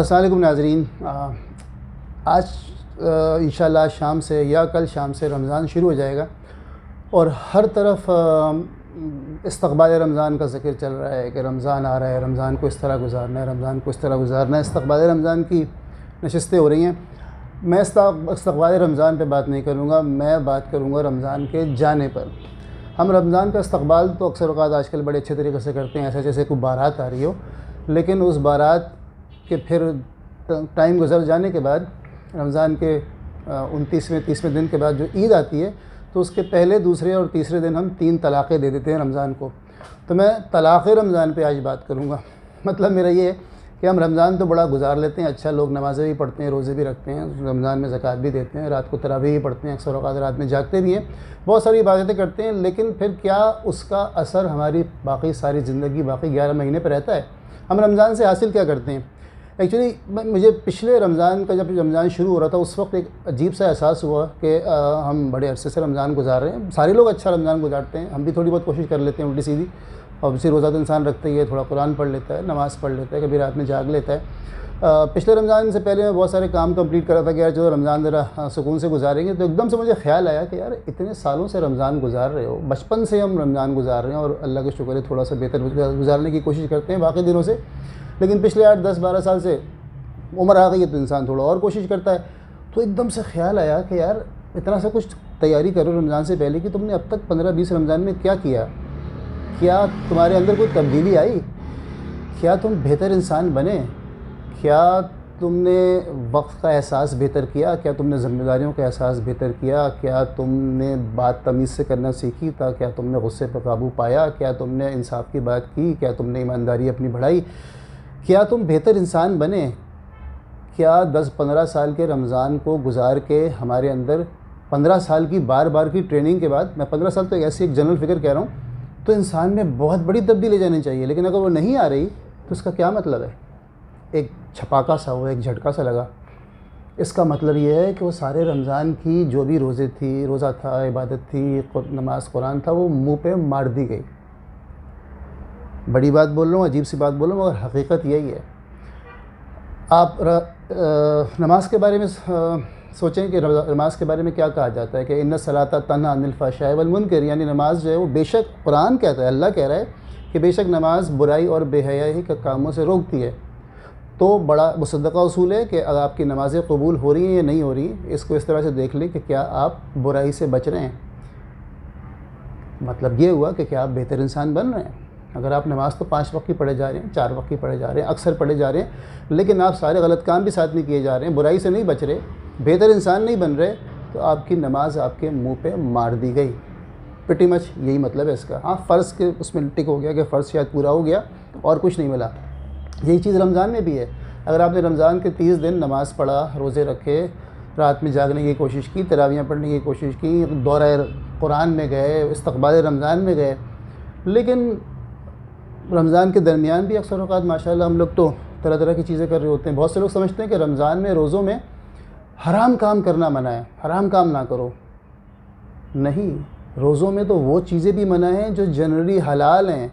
अस्सलाम वालेकुम नाज़रीन। आज इंशाल्लाह शाम से या कल शाम से रमज़ान शुरू हो जाएगा और हर तरफ इस्तक़बाल रमज़ान का ज़िक्र चल रहा है कि रमज़ान आ रहा है, रमज़ान को इस तरह गुजारना है, रमज़ान को इस तरह गुजारना है। इस्तक़बाल रमज़ान की नशिस्तें हो रही हैं। मैं इस्तक़बाल रमज़ान पे बात नहीं करूँगा, मैं बात करूँगा रमज़ान के जाने पर। हम रमज़ान का इस्तक़बाल तो अक्सर औक़ात आजकल बड़े अच्छे तरीक़े से करते हैं, ऐसा जैसे कोई बारात आ रही हो, लेकिन उस बारात के फिर टाइम गुज़र जाने के बाद रमज़ान के 29वें 30वें दिन के बाद जो ईद आती है, तो उसके पहले, दूसरे और तीसरे दिन हम 3 तलाक़ें दे देते हैं रमज़ान को। तो मैं तलाक़ रमज़ान पे आज बात करूँगा। मतलब मेरा ये है कि हम रमज़ान तो बड़ा गुजार लेते हैं, अच्छा, लोग नमाज़ें भी पढ़ते हैं, रोज़े भी रखते हैं, रमज़ान में ज़कात भी देते हैं, रात को तरावी भी पढ़ते हैं, अक्सर औक़ात रात में जागते भी हैं, बहुत सारी इबादतें करते हैं। लेकिन फिर क्या उसका असर हमारी बाकी सारी ज़िंदगी, बाकी 11 महीने पर रहता है? हम रमज़ान से हासिल क्या करते हैं? एक्चुअली मुझे पिछले रमज़ान का, जब रमज़ान शुरू हो रहा था, उस वक्त एक अजीब सा एहसास हुआ कि हम बड़े अरसे से रमज़ान गुजार रहे हैं। सारे लोग अच्छा रमज़ान गुजारते हैं, हम भी थोड़ी बहुत कोशिश कर लेते हैं उल्टी सीधी। ऑब्वियसली रोज़ा तो इंसान रखता ही है, थोड़ा कुरान पढ़ लेता है, नमाज़ पढ़ लेता है, कभी रात में जाग लेता है। पिछले रमज़ान से पहले मैं बहुत सारे काम कंप्लीट कर रहा था कि यार जो रमज़ान ज़रा सुकून से गुजारेंगे। तो एकदम से मुझे ख्याल आया कि यार इतने सालों से रमज़ान गुजार रहे हो, बचपन से हम रमज़ान गुजार रहे हैं और अल्लाह का शुक्र है थोड़ा सा बेहतर गुजारने की कोशिश करते हैं बाकी दिनों से। लेकिन पिछले 8, 10, 12 साल से उम्र आ गई है तो इंसान थोड़ा और कोशिश करता है। तो एकदम से ख्याल आया कि यार इतना सा कुछ तैयारी करो रमज़ान से पहले कि तुमने अब तक 15-20 रमज़ान में क्या किया? क्या तुम्हारे अंदर कोई तब्दीली आई? क्या तुम बेहतर इंसान बने? क्या तुमने वक्त का एहसास बेहतर किया? क्या तुमने ज़िम्मेदारियों का एहसास बेहतर किया? क्या तुमने बात तमीज़ से करना सीखी था? क्या तुमने गुस्से पर काबू पाया? क्या तुमने इंसाफ की बात की? क्या तुमने ईमानदारी अपनी बढ़ाई? क्या तुम बेहतर इंसान बने? क्या 10-15 साल के रमज़ान को गुजार के हमारे अंदर 15 साल की बार बार की ट्रेनिंग के बाद, मैं 15 साल तो ऐसी एक जनरल फिगर कह रहा हूँ, तो इंसान में बहुत बड़ी तब्दीली जानी चाहिए। लेकिन अगर वो नहीं आ रही तो इसका क्या मतलब है? एक छपाका सा हुआ, एक झटका सा लगा। इसका मतलब ये है कि वो सारे रमज़ान की जो भी रोज़ा था, इबादत थी, नमाज कुरान था, वो मुँह पे मार दी गई। बड़ी बात बोल रहा हूँ, अजीब सी बात बोल रहा हूँ, मगर हकीकत यही है। आप नमाज के बारे में सोचें कि नमाज के बारे में क्या कहा जाता है कि इन्ना सलाता तन्हा अनिल फ़हशाइ वल मुनकर, यानी नमाज जो है वो, बेशक कुरान कहता है, अल्लाह कह रहा है कि बेशक नमाज बुराई और बेहयाई के कामों से रोकती है। तो बड़ा मुसद्दक़ा उसूल है कि अगर आपकी नमाज़ें कबूल हो रही हैं या नहीं हो रही, इसको इस तरह से देख लें कि क्या आप बुराई से बच रहे हैं। मतलब ये हुआ कि क्या आप बेहतर इंसान बन रहे हैं। अगर आप नमाज़ तो 5 वक्त की पढ़े जा रहे हैं, 4 वक्त की पढ़े जा रहे हैं, अक्सर पढ़े जा रहे हैं, लेकिन आप सारे गलत काम भी साथ में किए जा रहे हैं, बुराई से नहीं बच रहे, बेहतर इंसान नहीं बन रहे, तो आपकी नमाज आपके मुंह पे मार दी गई। प्रीटी मच यही मतलब है इसका। हाँ, फ़र्ज़ के उसमें टिक हो गया कि फ़र्ज़ शायद पूरा हो गया और कुछ नहीं मिला। यही चीज़ रमज़ान में भी है। अगर आपने रमज़ान के 30 दिन नमाज़ पढ़ा, रोज़े रखे, रात में जागने की कोशिश की, तरावियाँ पढ़ने की कोशिश की, दौरा कुरान में गए, इस्तक़बाल रमज़ान में गए, लेकिन रमज़ान के दरमियान भी अक्सर औक़ात माशाअल्लाह हम लोग तो तरह तरह की चीज़ें कर रहे होते हैं। बहुत से लोग समझते हैं कि रमज़ान में, रोज़ों में हराम काम करना मना है, हराम काम ना करो। नहीं, रोज़ों में तो वो चीज़ें भी मना हैं जो जनरली हलाल हैं।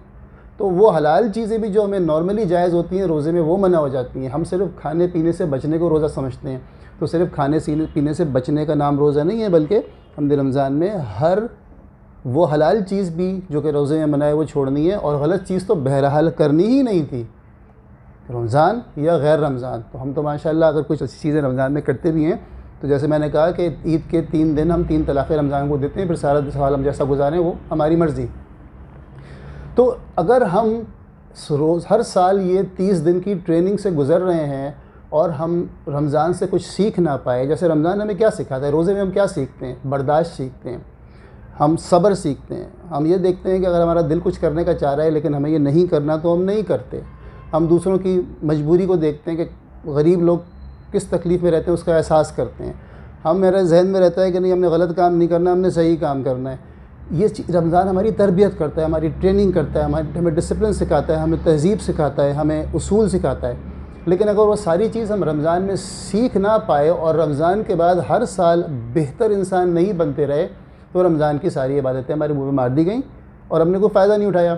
तो वो हलाल चीज़ें भी जो हमें नॉर्मली जायज़ होती हैं, रोज़े में वो मना हो जाती हैं। हम सिर्फ खाने पीने से बचने को रोज़ा समझते हैं, तो सिर्फ खाने पीने से बचने का नाम रोज़ा नहीं है, बल्कि हमने रमज़ान में हर वो हलाल चीज़ भी जो कि रोज़े में मना है वो छोड़नी है, और गलत चीज़ तो बहरहाल करनी ही नहीं थी, रमज़ान या गैर रमज़ान। तो हम तो माशाअल्लाह अगर कुछ अच्छी चीज़ें रमज़ान में करते भी हैं, तो जैसे मैंने कहा कि ईद के 3 दिन हम 3 तलाक़ें रमज़ान को देते हैं, फिर सारा साल हम जैसा गुजारें वो हमारी मर्ज़ी। तो अगर हम रोज़ हर साल ये 30 दिन की ट्रेनिंग से गुज़र रहे हैं और हम रमज़ान से कुछ सीख ना पाए, जैसे रमज़ान हमें क्या सिखाता है, रोज़े में हम क्या सीखते हैं? बर्दाश्त सीखते हैं, हम सब्र सीखते हैं, हम ये देखते हैं कि अगर हमारा दिल कुछ करने का चाह रहा है लेकिन हमें ये नहीं करना तो हम नहीं करते। हम दूसरों की मजबूरी को देखते हैं कि गरीब लोग किस तकलीफ़ में रहते हैं, उसका एहसास करते हैं। हम, मेरे जहन में रहता है कि नहीं, हमने गलत काम नहीं करना, हमने सही काम करना है। ये रमज़ान हमारी तरबियत करता है, हमारी ट्रेनिंग करता है, हमें डिसिप्लिन सिखाता है, हमें तहज़ीब सिखाता है, हमें उसूल सिखाता है। लेकिन अगर वो सारी चीज़ हम रमज़ान में सीख ना पाए और रमज़ान के बाद हर साल बेहतर इंसान नहीं बनते रहे, तो रमज़ान की सारी इबादतें हमारे मुँह में मार दी गई और हमने कोई फ़ायदा नहीं उठाया।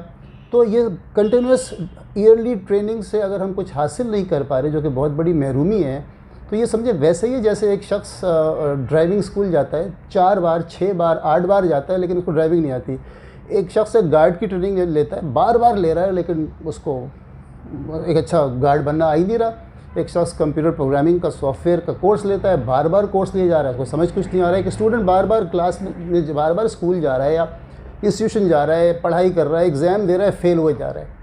तो ये कंटिन्यूस ईयरली ट्रेनिंग से अगर हम कुछ हासिल नहीं कर पा रहे, जो कि बहुत बड़ी महरूमी है, तो ये समझे वैसे ही जैसे एक शख्स ड्राइविंग स्कूल जाता है, 4 बार 6 बार 8 बार जाता है लेकिन उसको ड्राइविंग नहीं आती। एक शख्स एक गार्ड की ट्रेनिंग लेता है, बार बार ले रहा है लेकिन उसको एक अच्छा गार्ड बनना आ ही नहीं रहा। एक शख्स कंप्यूटर प्रोग्रामिंग का सॉफ्टवेयर का कोर्स लेता है, बार बार कोर्स लिए जा रहा है, उसको समझ कुछ नहीं आ रहा है कि स्टूडेंट बार बार क्लास में बार बार स्कूल जा रहा है या इंस्टीट्यूशन जा रहा है, पढ़ाई कर रहा है, एग्ज़ाम दे रहा है, फेल हुए जा रहा है।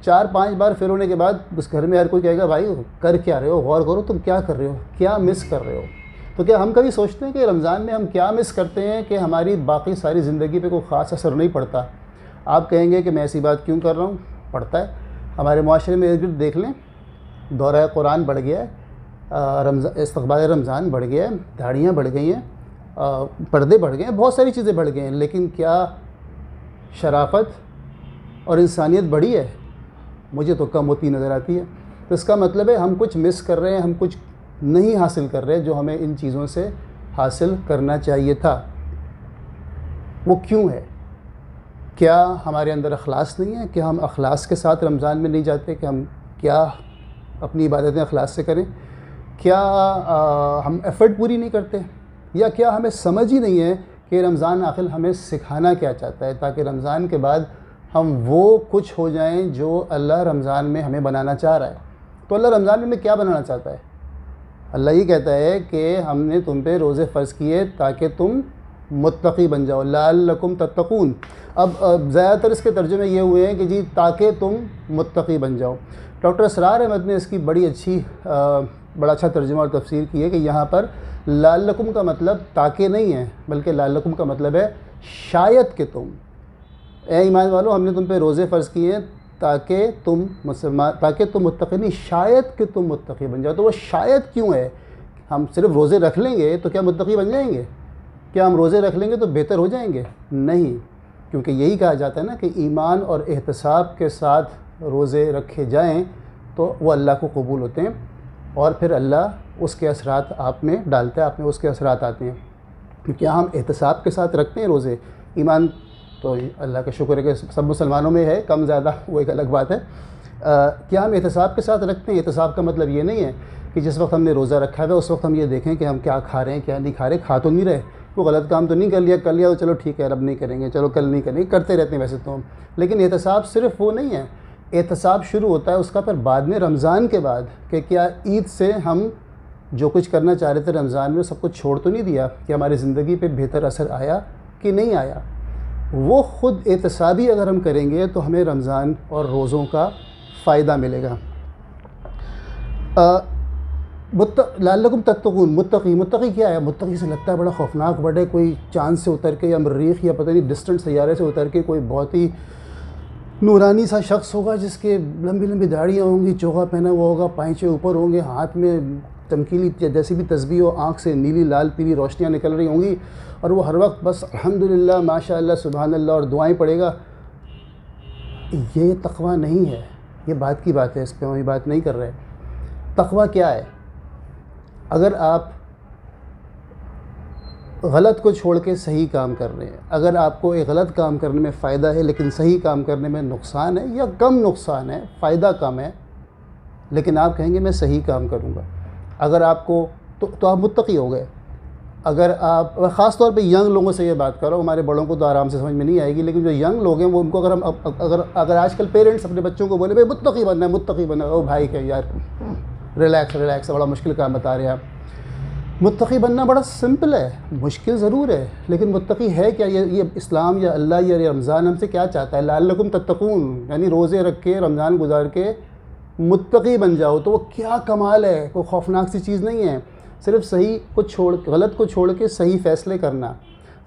4-5 बार फेल होने के बाद उस घर में हर कोई कहेगा भाई कर क्या रहे हो, गौर करो तुम क्या कर रहे हो, क्या मिस कर रहे हो। तो क्या हम कभी सोचते हैं कि रमज़ान में हम क्या मिस करते हैं कि हमारी बाकी सारी ज़िंदगी पे कोई ख़ास असर नहीं पड़ता। आप कहेंगे कि मैं ऐसी बात क्यों कर रहा हूँ, पड़ता है। हमारे माशरे में इर्द गिर्द देख लें, दौरा कुरान बढ़ गया है, इस्तक़बाल रमज़ान बढ़ गया है, दाढ़ियाँ बढ़ गई हैं, पर्दे बढ़ गए हैं, बहुत सारी चीज़ें बढ़ गई हैं, लेकिन क्या शराफ़त और इंसानियत बढ़ी है? मुझे तो कम होती नज़र आती है। तो इसका मतलब है हम कुछ मिस कर रहे हैं, हम कुछ नहीं हासिल कर रहे हैं जो हमें इन चीज़ों से हासिल करना चाहिए था। वो क्यों है? क्या हमारे अंदर अखलास नहीं है? क्या हम अखलास के साथ रमज़ान में नहीं जाते? कि हम क्या अपनी इबादतें अखलास से करें? क्या हम एफ़र्ट पूरी नहीं करते? या क्या हमें समझ ही नहीं है कि रमज़ान आखिर हमें सिखाना क्या चाहता है, ताकि रमज़ान के बाद हम वो कुछ हो जाएं जो अल्लाह रमज़ान में हमें बनाना चाह रहा है। तो अल्लाह रमज़ान में हमें क्या बनाना चाहता है? अल्लाह ये कहता है कि हमने तुम पे रोज़े फ़र्ज़ किए ताकि तुम मुत्तक़ी बन जाओ, लअल्लकुम तत्तक़ून। अब ज़्यादातर इसके तर्जुमे ये हुए हैं कि जी ताकि तुम मुत्तक़ी बन जाओ। डॉक्टर असरार अहमद ने इसकी बड़ा अच्छा तर्जुमा और तफसीर की है कि यहाँ पर लअल्लकुम का मतलब ताकि नहीं है, बल्कि लअल्लकुम का मतलब है शायद कि तुम, ए ईमान वालों हमने तुम पे रोज़े फ़र्ज़ किए हैं ताकि तुम मुत्तक़ी नहीं, शायद कि तुम मुत्तक़ी बन जाओ। तो वो शायद क्यों है? हम सिर्फ रोज़े रख लेंगे तो क्या मुत्तक़ी बन जाएंगे? क्या हम रोज़े रख लेंगे तो बेहतर हो जाएंगे? नहीं, क्योंकि यही कहा जाता है ना कि ईमान और एहतिसाब के साथ रोज़े रखे जाएं तो वो अल्लाह को कबूल होते हैं और फिर अल्लाह उसके असरात आप में डालता है, आप में उसके असरात आते हैं। क्या हम एहतिसाब के साथ रखते हैं रोज़े? ईमान तो अल्लाह का शुक्र है कि सब मुसलमानों में है, कम ज़्यादा वो एक अलग बात है। क्या हम एहतिसाब के साथ रखते हैं? एहतिसाब का मतलब ये नहीं है कि जिस वक्त हमने रोज़ा रखा है उस वक्त हम ये देखें कि हम क्या खा रहे हैं क्या नहीं खा रहे, खा तो नहीं रहे, वो गलत काम तो नहीं कर लिया तो चलो ठीक है अब नहीं करेंगे, चलो कल नहीं करेंगे, करते रहते हैं वैसे तो हम। लेकिन एहतिसाब सिर्फ वो नहीं है, एहतिसाब शुरू होता है उसका फिर बाद में रमज़ान के बाद कि क्या ईद से हम जो कुछ करना चाह रहे थे रमज़ान में सब कुछ छोड़ तो नहीं दिया, कि हमारी ज़िंदगी पे बेहतर असर आया कि नहीं आया। वो ख़ुद एहतिसाबी अगर हम करेंगे तो हमें रमज़ान और रोज़ों का फ़ायदा मिलेगा। लअल्लकुम तत्तक़ून, मुत्तक़ी क्या है? मुत्तक़ी से लगता है बड़ा खौफनाक वर्ड है, कोई चाँद से उतर के या मरीख़ या पता नहीं डिस्टेंट सैयारे से उतर के कोई बहुत ही नूरानी सा शख्स होगा जिसके लंबी लंबी दाढ़ियाँ होंगी, चोगा पहना हुआ होगा, पाँचे ऊपर होंगे, हाथ में चमकीली जैसी भी तस्बीह हो, आँख से नीली लाल पीली रोशनियाँ निकल रही होंगी और वो हर वक्त बस अल्हम्दुलिल्लाह माशाअल्लाह सुभान अल्लाह और दुआएं पढ़ेगा। ये तक़वा नहीं है, ये बात की बात है, इस पर हम बात नहीं कर रहे। तक़वा क्या है? अगर आप गलत को छोड़ के सही काम कर रहे हैं, अगर आपको एक गलत काम करने में फ़ायदा है लेकिन सही काम करने में नुकसान है या कम नुकसान है, फ़ायदा कम है, लेकिन आप कहेंगे मैं सही काम करूँगा, अगर आपको तो आप मुत्तक़ी हो गए। अगर आप ख़ास तौर पे यंग लोगों से ये बात कर रहा हूँ, हमारे बड़ों को तो आराम से समझ में नहीं आएगी, लेकिन जो यंग लोग हैं वो उनको अगर हम अगर आजकल पेरेंट्स अपने बच्चों को बोले भाई मुत्तक़ी बनना है, मुत्तक़ी बनना है, ओ भाई क्या यार रिलैक्स, बड़ा मुश्किल काम बता रहे हैं आप। मुत्तक़ी बनना बड़ा सिंपल है, मुश्किल ज़रूर है, लेकिन मुत्तक़ी है क्या? ये इस्लाम या अल्लाह या रमज़ान हमसे क्या चाहता है? लअल्लकुम तत्तक़ून, यानी रोज़े रख के रमज़ान गुजार के मुत्तक़ी बन जाओ। तो वो क्या कमाल है, कोई खौफनाक सी चीज़ नहीं है। सिर्फ सही को छोड़ गलत को छोड़ के सही फ़ैसले करना,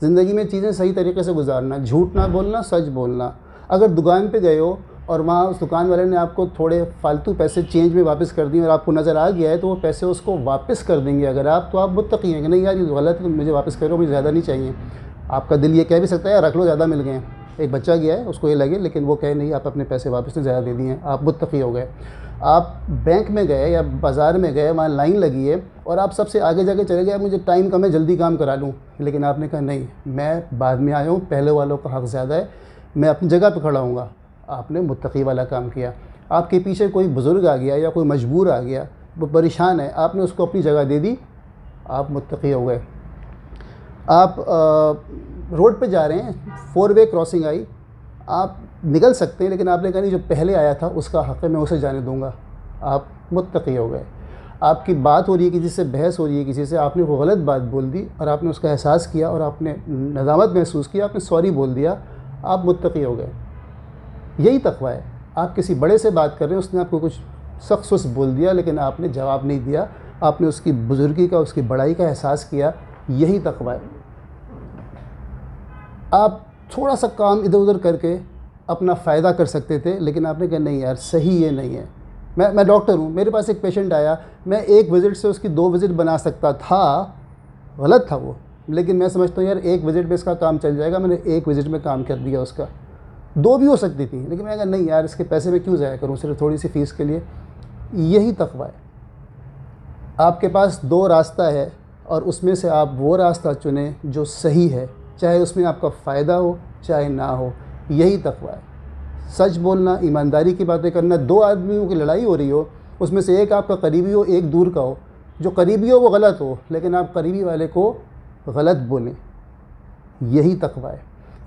ज़िंदगी में चीज़ें सही तरीके से गुजारना, झूठ ना बोलना, सच बोलना। अगर दुकान पे गए हो और वहाँ उस दुकान वाले ने आपको थोड़े फालतू पैसे चेंज में वापस कर दिए और आपको नज़र आ गया है तो वो पैसे उसको वापस कर देंगे अगर आप, तो आप मुत्तक़ी हैं कि नहीं यार ये गलत है, मुझे वापस करो, मुझे ज़्यादा नहीं चाहिए। आपका दिल ये कह भी सकता है यार रख लो, ज़्यादा मिल गए हैं। एक बच्चा गया है उसको ये लगे, लेकिन वो कहे नहीं आप अपने पैसे वापस तो ज़्यादा दे दिए, आप मुत्तक़ी हो गए। आप बैंक में गए या बाज़ार में गए, वहाँ लाइन लगी है और आप सबसे आगे जाके चले गए, मुझे टाइम कम है जल्दी काम करा लूँ, लेकिन आपने कहा नहीं मैं बाद में आया हूँ, पहले वालों का हक़ ज़्यादा है, मैं अपनी जगह पर खड़ा हूँगा, आपने मुत्तकी वाला काम किया। आपके पीछे कोई बुज़ुर्ग आ गया या कोई मजबूर आ गया, वो परेशान है, आपने उसको अपनी जगह दे दी, आप मुत्तकी हो गए। आप रोड पे जा रहे हैं, 4 वे क्रॉसिंग आई, आप निकल सकते हैं, लेकिन आपने कहा नहीं, जो पहले आया था उसका हक़ है, मैं उसे जाने दूंगा, आप मुत्तकी हो गए। आपकी बात हो रही है, किसी से बहस हो रही है, किसी से, आपने वो गलत बात बोल दी और आपने उसका एहसास किया और आपने नदामत महसूस किया, आपने सॉरी बोल दिया, आप मुत्तकी हो गए। यही तक़वा है। आप किसी बड़े से बात कर रहे हैं, उसने आपको कुछ सख्त बोल दिया, लेकिन आपने जवाब नहीं दिया, आपने उसकी बुज़ुर्गी का, उसकी बड़ाई का एहसास किया, यही तक़वा है। आप थोड़ा सा काम इधर उधर करके अपना फ़ायदा कर सकते थे, लेकिन आपने कहा नहीं यार, सही ये नहीं है। मैं डॉक्टर हूँ, मेरे पास एक पेशेंट आया, मैं 1 विज़िट से उसकी 2 विज़िट बना सकता था, गलत था वो, लेकिन मैं समझता हूँ यार 1 विज़िट में इसका काम चल जाएगा, मैंने 1 विज़िट में काम कर दिया उसका। 2 भी हो सकती थी, लेकिन मैंने कहा नहीं यार, इसके पैसे मैं क्यों ज़ाया करूँ सिर्फ थोड़ी सी फ़ीस के लिए। यही तक़वा है। आपके पास 2 रास्ता है और उसमें से आप वो रास्ता चुनें जो सही है, चाहे उसमें आपका फ़ायदा हो चाहे ना हो, यही तक़वा है। सच बोलना, ईमानदारी की बातें करना। 2 आदमियों की लड़ाई हो रही हो, उसमें से एक आपका करीबी हो, एक दूर का हो, जो करीबी हो वो गलत हो, लेकिन आप करीबी वाले को गलत बोलें, यही तक़वा है।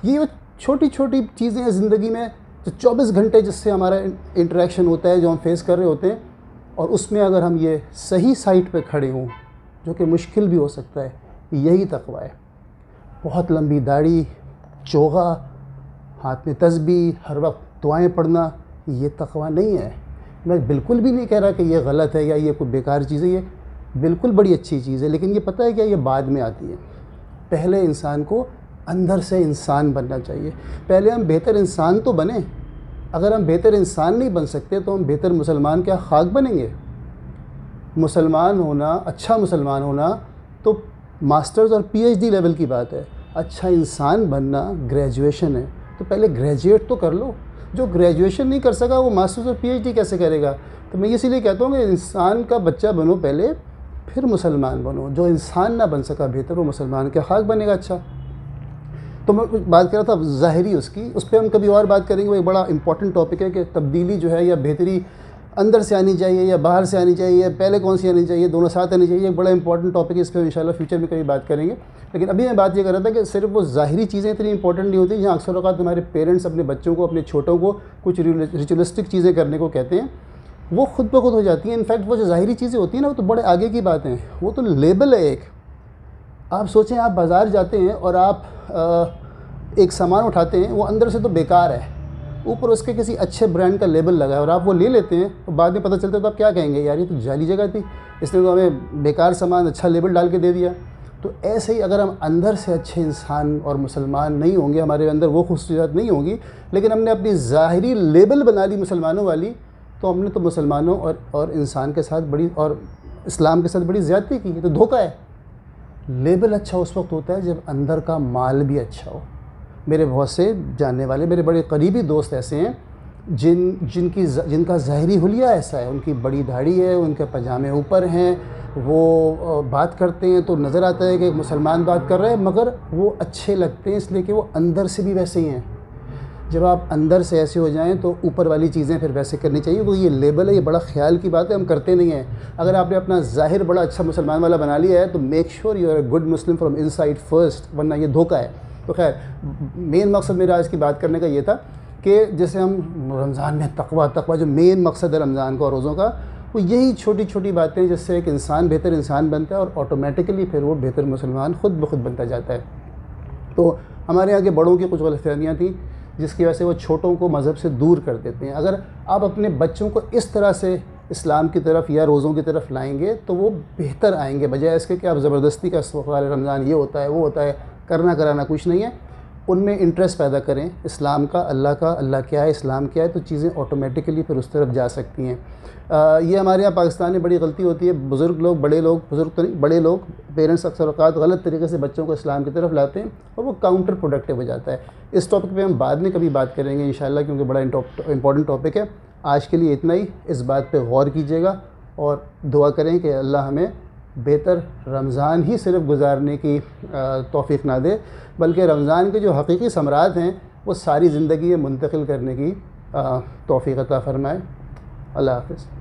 ये वो छोटी छोटी चीज़ें हैं ज़िंदगी में, जो 24 घंटे जिससे हमारा इंटरेक्शन होता है, जो हम फेस कर रहे होते हैं, और उसमें अगर हम ये सही साइड पे खड़े हों, जो कि मुश्किल भी हो सकता है, यही तक़वा है। बहुत लंबी दाढ़ी, चोगा, हाथ में तस्बीह, हर वक्त दुआएं पढ़ना, ये तक़वा नहीं है। मैं बिल्कुल भी नहीं कह रहा कि ये गलत है या ये कोई बेकार चीज़ है, ये बिल्कुल बड़ी अच्छी चीज़ है, लेकिन ये पता है क्या, ये बाद में आती है। पहले इंसान को अंदर से इंसान बनना चाहिए। पहले हम बेहतर इंसान तो बने। अगर हम बेहतर इंसान नहीं बन सकते तो हम बेहतर मुसलमान क्या खाक बनेंगे? मुसलमान होना, अच्छा मुसलमान होना तो मास्टर्स और PhD लेवल की बात है। अच्छा इंसान बनना ग्रेजुएशन है, तो पहले ग्रेजुएट तो कर लो। जो ग्रेजुएशन नहीं कर सका वो मास्टर्स और PhD कैसे करेगा? तो मैं इसीलिए कहता हूँ कि इंसान का बच्चा बनो पहले, फिर मुसलमान बनो। जो इंसान ना बन सका बेहतर, वो मुसलमान क्या खाक बनेगा? अच्छा, तो मैं बात कर रहा था ज़ाहिरी उसकी, उस पर हम कभी और बात करेंगे। वो एक बड़ा इंपॉर्टेंट टॉपिक है कि तब्दीली जो है या बेहतरी अंदर से आनी चाहिए या बाहर से आनी चाहिए, या पहले कौन सी आनी चाहिए, दोनों साथ आनी चाहिए। एक बड़ा इंपॉर्टेंट टॉपिक है, इस पर इंशाल्लाह फ्यूचर में कभी बात करेंगे। लेकिन अभी मैं बात ये कर रहा था कि सिर्फ वो ज़ाहिरी चीज़ें इतनी इंपॉर्टेंट नहीं होती। जहाँ अक्सर औक़ात हमारे पेरेंट्स अपने बच्चों को, अपने छोटों को कुछ रिचुअलिस्टिक चीज़ें करने को कहते हैं, वो खुद ब खुद हो जाती हैं। इनफैक्ट वो जो ज़ाहिरी चीज़ें होती हैं ना, वो तो बड़े आगे की बात हैं, वो तो लेबल है एक। आप सोचें, आप बाज़ार जाते हैं और आप एक सामान उठाते हैं, वो अंदर से तो बेकार है, ऊपर उसके किसी अच्छे ब्रांड का लेबल लगा है, और आप वो ले लेते हैं, तो बाद में पता चलता है तो आप क्या कहेंगे, यार ये तो जाली जगह थी, इसने तो हमें बेकार सामान अच्छा लेबल डाल के दे दिया। तो ऐसे ही अगर हम अंदर से अच्छे इंसान और मुसलमान नहीं होंगे, हमारे अंदर वो खूबसूरत नहीं होगी, लेकिन हमने अपनी ज़ाहिरी लेबल बना ली मुसलमानों वाली, तो हमने तो मुसलमानों और इंसान के साथ बड़ी, और इस्लाम के साथ बड़ी ज़्यादती की। तो धोखा है। लेबल अच्छा उस वक्त होता है जब अंदर का माल भी अच्छा हो। मेरे बहुत से जानने वाले, मेरे बड़े करीबी दोस्त ऐसे हैं जिनका ज़ाहिरी हुलिया ऐसा है, उनकी बड़ी दाढ़ी है, उनके पजामे ऊपर हैं, वो बात करते हैं तो नज़र आता है कि मुसलमान बात कर रहे हैं, मगर वो अच्छे लगते हैं इसलिए कि वो अंदर से भी वैसे ही हैं। जब आप अंदर से ऐसे हो जाएं तो ऊपर वाली चीज़ें फिर वैसे करनी चाहिए। तो ये लेबल है, ये बड़ा ख्याल की बात है, हम करते नहीं हैं। अगर आपने अपना ज़ाहिर बड़ा अच्छा मुसलमान वाला बना लिया है तो make sure you are a good Muslim from inside first, वरना ये धोखा है। तो खैर, मेन मकसद मेरा आज की बात करने का ये था कि जैसे हम रमज़ान में तकवा जो मेन मकसद है रमज़ान का और रोज़ों का, वो यही छोटी छोटी बातें जिससे एक इंसान बेहतर इंसान बनता है और ऑटोमेटिकली फिर वो बेहतर मुसलमान ख़ुद ब खुद बनता जाता है। तो हमारे यहाँ के बड़ों की कुछ गलतफ़हमियाँ थी जिसकी वजह से वो छोटों को मज़हब से दूर कर देते हैं। अगर आप अपने बच्चों को इस तरह से इस्लाम की तरफ या रोज़ों की तरफ लाएंगे तो वो बेहतर आएंगे, बजाय इसके कि आप ज़बरदस्ती का इस्तक़बाल रमज़ान ये होता है वो होता है, करना कराना कुछ नहीं है। उनमें इंटरेस्ट पैदा करें इस्लाम का, अल्लाह क्या है, इस्लाम क्या है, तो चीज़ें ऑटोमेटिकली फिर उस तरफ जा सकती हैं। ये हमारे यहाँ पाकिस्तान में बड़ी गलती होती है। बुज़ुर्ग लोग, बड़े लोग पेरेंट्स अक्सर औक़ात गलत तरीके से बच्चों को इस्लाम की तरफ लाते हैं और वो काउंटर प्रोडक्टिव हो जाता है। इस टॉपिक पे हम बाद में कभी बात करेंगे इंशाल्लाह, क्योंकि बड़ा इंपॉर्टेंट टॉपिक है। आज के लिए इतना ही। इस बात पे गौर कीजिएगा और दुआ करें कि अल्लाह हमें बेहतर रमज़ान ही सिर्फ गुजारने की तौफ़ीक़ ना दे, बल्कि रमज़ान के जो हकीकी समरात हैं वो सारी ज़िंदगी में मुंतकिल करने की तौफ़ीक़ अता फ़रमाए। अल्लाह हाफ़िज़।